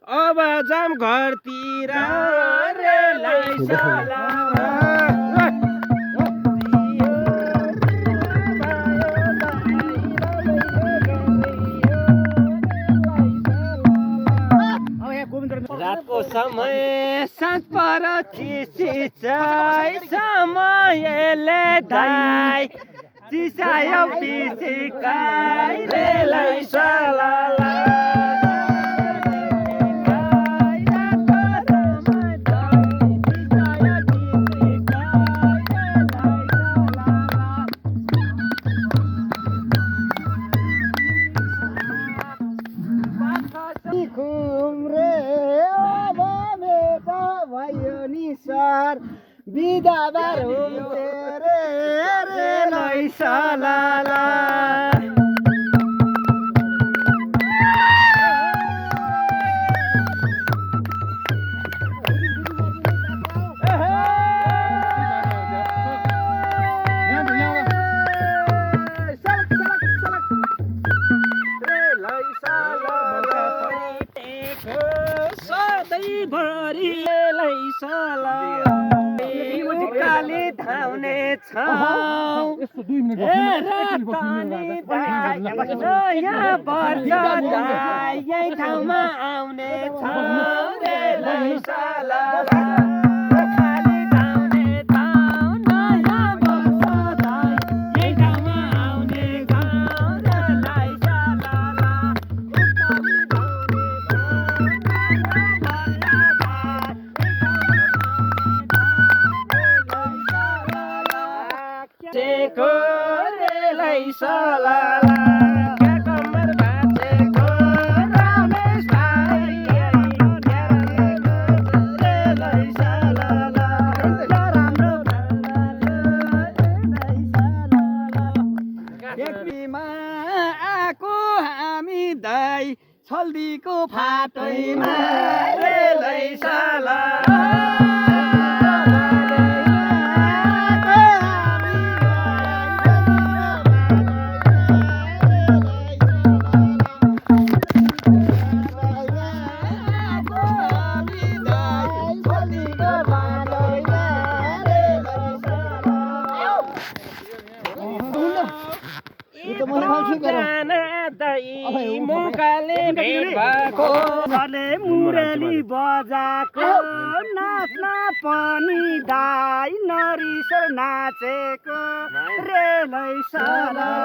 अब जाम घरतिर रेलै साला रातको समय साँझ पर चिसिचाइ समयले दाइ चिसायो पिसिकाइ रेलै साला बिदाबार हुन्थे रेलै साला सधैँभरि रेलै साला उकाली धाउने छौ यहाँ पर्छ दाइ यही ठाउँमा आउने छौ रेलै साला उकाली धाउने ठाउँ नयाँ पर्छ दाइ यही ठाउँमा आउने छौ रेलै साला उकाली भाँचेको रेलै साला कम्मर भाँचेको रमेश भाइ रेलै साला राम्रो देखिमा आएको हामी दाइ छल्दीको फाटैमा रेलै साला मुकाले भेट भएको मुरेली बजाएको नाच्न पनि दाइ नरिसर नाचेको रेलै साला